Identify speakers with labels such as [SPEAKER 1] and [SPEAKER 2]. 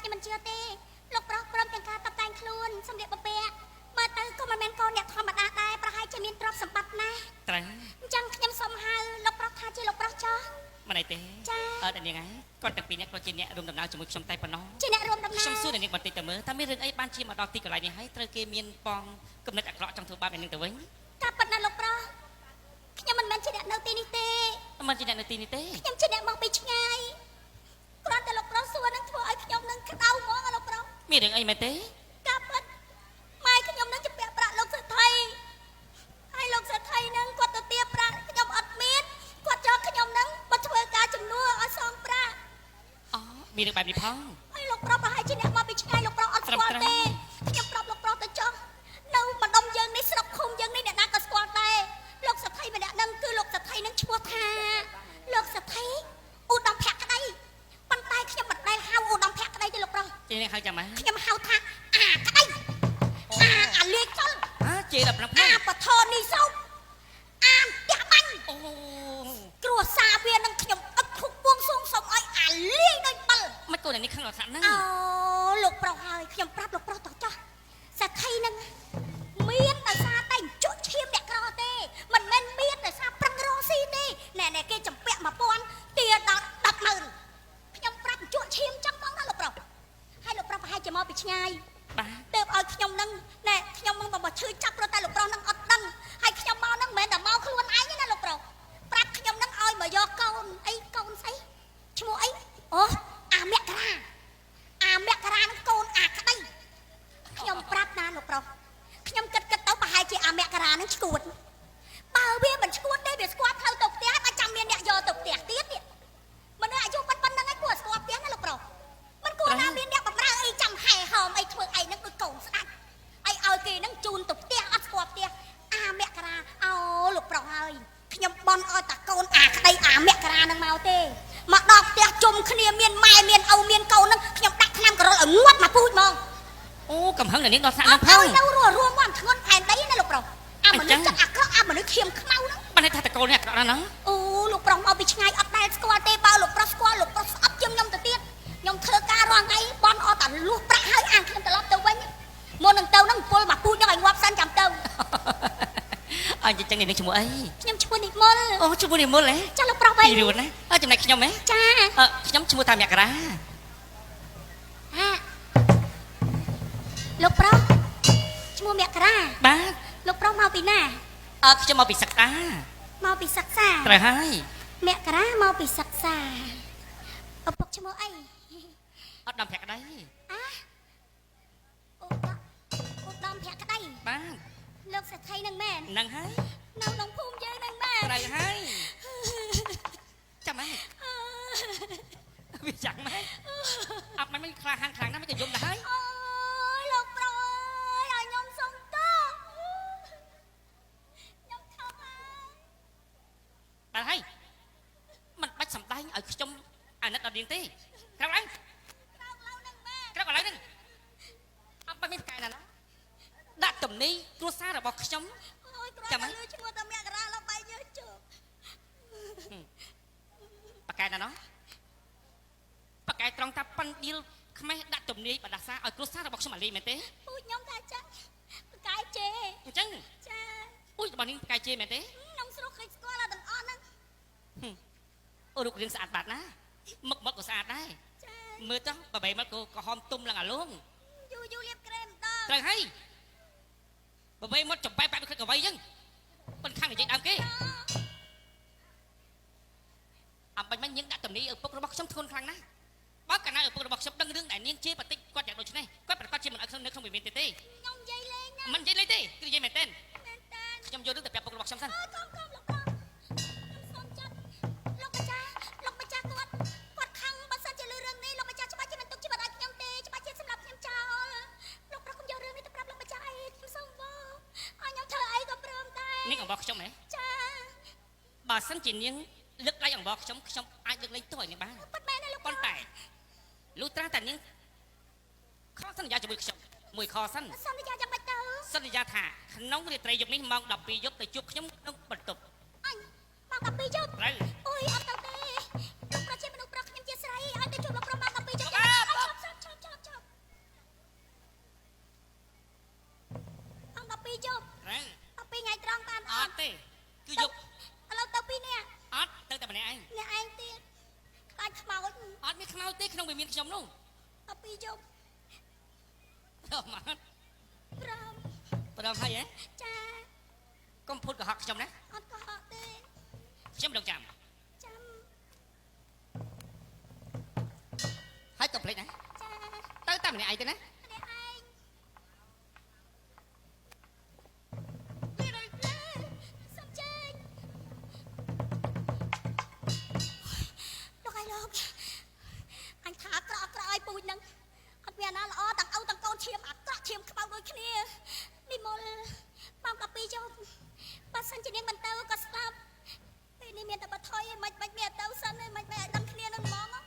[SPEAKER 1] ខ្ញុំមិនជឿទេលោកប្រុសព្រមទាំងការតបតែងខ្លួនសម្លៀកបំពាក់មើលទៅក៏មិនមែនកូនអ្នកធម្មតាដែរប្រហែលជាមានទ្រព្យសម្បត្តិណាស់
[SPEAKER 2] ត្រូវ
[SPEAKER 1] អញ្ចឹងខ្ញុំសូមហៅលោកប្រុសថាជាលោកប្រុសចុះ
[SPEAKER 2] មិនអីទេដល់នាងហើយគាត់ទាំងពីរនាក់ក៏ជាអ្នករួមដំណើរជាមួយខ្ញុំតែប៉ុណ្ណោះ
[SPEAKER 1] ជាអ្នករួមដំណើរ
[SPEAKER 2] ខ្ញុំសួរនាងបន្តិចទៅមើលតើមានរឿងអីបានជាមកដល់ទីកន្លែងនេះហើយត្រូវគេមានបងគំនិតអាក្រក់ចង់ធ្វើបាបនាងទៅវិញ
[SPEAKER 1] ការប៉ັດណាលោកប្រុសខ្ញុំមិនមែនជាអ្នកនៅទីនេះទេ
[SPEAKER 2] មិនជាអ្នកនៅទីនេះទេ
[SPEAKER 1] ខ្ញុំជាអ្នកមកពីឆ្ងាយគ្រាន់តែលោកប្រុសសួរនឹងធ្វើឲ្យខ្ញុំនឹងក្តៅហ្មងលោកប្រុស
[SPEAKER 2] មានរឿងអីមែនទេ
[SPEAKER 1] ការប៉ັດម៉ែខ្ញុំនឹងជំពាក់ប្រាក់លោកសេដ្ឋីហើយលោកសេដ្ឋីនឹងគាត់ទៅទាបប្រាក់ខ្ញុំអត់មានគាត់ចោលខ្ញុំនឹងមកធ្វើការជំនួសឲ្យសងប្រាក់
[SPEAKER 2] អូមានរឿងបែបនេះផង
[SPEAKER 1] ហើយលោកប្រុសប្រហែលជាអ្នកមកពីឆ្ងាយលោកប្រុសអត់ស្គាល់ទេខ្ញុំប្រាប់លោកប្រុសទៅចុះនៅម្ដុំយើងនេះស្រុកឃុំយើងនេះអ្នកណាក៏ស្គាល់ដែរលោកសេដ្ឋីម្នាក់នឹងគឺលោកសេដ្ឋីនឹងឈ្មោះថាលោកសេដ្ឋីឧត្តមភក្តីប៉ុន្តែខ្ញុំមិនដែលហៅឧត្តមភក្តីទេលោកប្រុស
[SPEAKER 2] ជិះនេះហៅចាំម៉េច
[SPEAKER 1] ខ្ញុំហៅថាអាក្តីអាលាយចុល
[SPEAKER 2] ជិះដល់5
[SPEAKER 1] អាបធរនេះសោកអាផ្ទះបាញ់
[SPEAKER 2] អូ
[SPEAKER 1] គ្រួសារវានឹងខ្ញុំអត់ធុកពួងសួងសុំឲ្យអាលាយដូចបិល
[SPEAKER 2] មិនកូននេះខឹងដល់ស្នាក់ហ្នឹង
[SPEAKER 1] អូលោកប្រុសហើយខ្ញុំប្រាប់លោកប្រុសតោះចោះសេដ្ឋីនឹងមានតែសារតែជក់ឈាមអ្នកក្រទេមិនមែនមានតែសារប្រឹងរកស៊ីទេណែគេចម្ពាក់1000ទាដល់100000ខ្ញុំប្រាប់ជក់ឈាមចឹងផងណាលោកប្រុសហើយលោកប្រុសប្រហែលជាមកពីឆ្ងាយ
[SPEAKER 2] បាទ
[SPEAKER 1] ទៅឲ្យខ្ញុំនឹងណែខ្ញុំនឹងមកឈឺចាប់ព្រោះតែលោកប្រុសនឹងអត់ដឹងហើយខ្ញុំមកនឹងមិនមែនតែមកខ្លួនឯងទេណាលោកប្រុសប្រាប់ខ្ញុំនឹងឲ្យមកយកកូនអីកូនស្អីឈ្មោះអីអូអាមករានឹងកូនអាក្តីខ្ញុំប្រាប់ណាលោកប្រុសខ្ញុំគិតទៅប្រហែលជាអាមករានឹងឈួតបើវាមិនឈួតទេវាស្គាល់ផ្លូវទៅផ្ទះបើចាំមានអ្នកយកទៅផ្ទះទៀតមនុស្សអាយុប៉ុណ្ណឹងឯងគួរស្គាល់ផ្ទះណាលោកប្រុសមិនគួរណាមានអ្នកបម្រើអីចាំហែហោមអីធ្វើអីនឹងដូចកូនស្ដាច់អីឲ្យគេនឹងជូនទៅផ្ទះអត់ស្គាល់ផ្ទះអាមករាអូលោកប្រុសហើយខ្ញុំបន់ឲ្យតាកូនអាក្តីអាមករានឹងមកទេមកដល់ផ្ទះជុំគ្នាមានម៉ែមានឪមានកូននឹងខ្ញុំដាក់ថ្នាំក្រុលឲ្យងាត់មកពូជហ្មង
[SPEAKER 2] អូកំហឹងនាងដល់ស្នាក់ហ្នឹងផង
[SPEAKER 1] ទៅរួមមកធ្ងន់ផែនដីណាលោកប្រុសអាមនុស្សចិត្តអាក្រក់អាមនុស្សឈាមខ្មៅហ្នឹង
[SPEAKER 2] បានថាតកូននេះអាក្រក់ណាស់ហ្នឹង
[SPEAKER 1] អូលោកប្រុសមកពីឆ្ងាយអត់ដែលស្គាល់ទេបើលោកប្រុសស្គាល់លោកប្រុសស្អប់ជាងខ្ញុំទៅទៀតខ្ញុំធ្វើការរាល់ថ្ងៃបន់អត់តែលួសប្រាក់ឲ្យអានខ្ញុំត្រឡប់ទៅវិញមុននឹងទៅហ្នឹងពលមកពូជខ្ញុំឲ្យងាប់សិនចាំទៅ
[SPEAKER 2] អញ្ចឹងនេះឈ្មោះអី
[SPEAKER 1] ខ្ញុំឈ្មោះនិមល
[SPEAKER 2] អូឈ្មោះនិមលហ៎
[SPEAKER 1] ចាលោកប្រុសអី
[SPEAKER 2] ពីរួនណាចំណែកខ្ញុំហ៎
[SPEAKER 1] ចា
[SPEAKER 2] ខ្ញុំឈ្មោះថាមករា
[SPEAKER 1] លោកប្រុសឈ្មោះមករា
[SPEAKER 2] បាទ
[SPEAKER 1] លោកប្រុសមកពីណា
[SPEAKER 2] ខ្ញុំមកពីសិក្សា
[SPEAKER 1] មកពីសិក្សា
[SPEAKER 2] ត្រូវហើយ
[SPEAKER 1] មករាមកពីសិក្សាឪពុកឈ្មោះអី
[SPEAKER 2] អត់ដំភក្តី
[SPEAKER 1] ឧត្តមភក្តី
[SPEAKER 2] បាទ
[SPEAKER 1] លោកសេដ្ឋីនឹងមែន
[SPEAKER 2] ហ្នឹងហើយ
[SPEAKER 1] នៅក្នុងភូមិយើងហ្នឹងមែន
[SPEAKER 2] ត្រូវហើយចាំម៉េចវាចាំម៉េចអត់មិនខ្លាហាំងខ្លាំងណាស់មិនក៏យំទៅហើយ
[SPEAKER 1] អូយលោកប្រុសឲ្យខ្ញុំសុំតោខ្ញុំខំ
[SPEAKER 2] បាទហើយមិនបាច់សំដែងឲ្យខ្ញុំអាណិតដល់នាងទេក្រៅឡើងក្រៅកន្លែងហ្នឹងអត់មានផ្កាយណាដាក់ទំនីគ្រួសាររបស់ខ្ញុំ
[SPEAKER 1] ចាំមើលឈ្មោះតាមករាលោកបាយយើជើ
[SPEAKER 2] បកែណាណោះបកែត្រង់ថាប៉ាន់ឌីលខ្មេះដាក់ទំនាយបដាសាឲ្យគ្រួសាររបស់ខ្ញុំអាលីមែនទេ
[SPEAKER 1] ពូខ្ញុំថាចឹងបកែជេ
[SPEAKER 2] អញ្ចឹង
[SPEAKER 1] ចា
[SPEAKER 2] អូយបងនេះបកែជេមែនទេ
[SPEAKER 1] ខ្ញុំស្រុកឃើញស្គាល់ទាំងអស់ហ្នឹង
[SPEAKER 2] អូរូបរាងស្អាតបាត់ណាមុខក៏ស្អាតដែរ
[SPEAKER 1] ចា
[SPEAKER 2] មើលទៅបបែមកក៏ហមទុំឡើងអាលង
[SPEAKER 1] យូរលាបក្រែមម្ដង
[SPEAKER 2] ត្រូវហើយបបែមកចំបែបែបដូចកវៃអញ្ចឹងប៉ុនខាងនិយាយដើមគេអំបញ្ញមិញយើងដាក់ទំនីឪពុករបស់ខ្ញុំធ្ងន់ខ្លាំងណាស់បើកាលណាឪពុករបស់ខ្ញុំដឹងរឿងដែលនាងជាបន្តិចគាត់យ៉ាងដូចនេះគាត់ប្រកាសជាមិនឲ្យខ្ញុំនៅក្នុងវិមានទេ
[SPEAKER 1] ខ្ញុំនិយាយលេងណា
[SPEAKER 2] មិននិយាយលេងទេគឺនិយាយមែនទេខ្ញុំយករឿងទៅប្រាប់ពុករបស់ខ្ញុំសិន
[SPEAKER 1] លោកប្រុសខ្ញុំសូមចាប់លោកម្ចាស់គាត់ខឹងបើសិនជាលឺរឿងនេះលោកម្ចាស់ច្បាស់ជាមិនទុកជីវិតឲ្យខ្ញុំទេច្បាស់ជាសម្រាប់ខ្ញុំចោលលោកប្រុសកុំយករឿងនេះទៅប្រាប់លោកម្ចាស់អីខ្ញុំសូមបងឲ្យខ្ញុំធ្វើអីក៏ព្រមដែរ
[SPEAKER 2] នាងអំបោះខ្ញុំហ៎
[SPEAKER 1] ចា
[SPEAKER 2] បើសិនជានាងលើកដៃអំបោះខ្ញុំអាចលើកលែងទោសឲ្យនាងបាន
[SPEAKER 1] ប៉ុន្តែលោក
[SPEAKER 2] ប៉ុន្តែលុះត្រាតែនាងខុសសន្យាជាមួយខ្ញុំមួយខសិន
[SPEAKER 1] សន្យាយ៉ាងម៉េចទៅ
[SPEAKER 2] សន្យាថាក្នុងរាត្រីយប់នេះម៉ោង12យប់ទៅជួបខ្ញុំក្នុងបន្ទប់
[SPEAKER 1] អញម៉ោង12យប់
[SPEAKER 2] ត្រូវ
[SPEAKER 1] អូយអត់ទៅទេលោកប្រុសជាមនុស្សប្រុសខ្ញុំជាស្រីឲ្យទៅជួបលោកប្រុសម៉ោង12យប់
[SPEAKER 2] ត់ទេគឺយក
[SPEAKER 1] ឥឡូវទៅពីនេះ
[SPEAKER 2] អត់ទៅតែម្នាក់ឯង
[SPEAKER 1] អ្នកឯងទៀតខ្លាចខ្មោច
[SPEAKER 2] អត់មានខ្មោចទេក្នុងវាមានខ្ញុំនោះ
[SPEAKER 1] ទៅពីយប់
[SPEAKER 2] ទៅមក
[SPEAKER 1] ប្រម
[SPEAKER 2] ប្រដហើយហ៎
[SPEAKER 1] ចា
[SPEAKER 2] កុំភុតកុហកខ្ញុំណា
[SPEAKER 1] អត់ក៏ហត់ទេ
[SPEAKER 2] ខ្ញុំមិនដឹងចាំ
[SPEAKER 1] ចាំ
[SPEAKER 2] ហើយកុំភ្លេចណា
[SPEAKER 1] ចា
[SPEAKER 2] ទៅតែម្នាក់ឯងទៅណា
[SPEAKER 1] អ្នកឯងសំចេញលោកឯងលោកអញថាអាក្រក់ឲ្យពូជនឹងអត់មានណាល្អទាំងឪទាំងកូនឈាមអាក្រក់ឈាមខ្មៅដូចគ្នានិមលបងកាពីយប់បើសិនជានាងមិនទៅក៏ស្លាប់ពេលនេះមានតែបថុយមិនមានទៅសិនទេមិនឲ្យដឹងគ្នានឹងហ្មង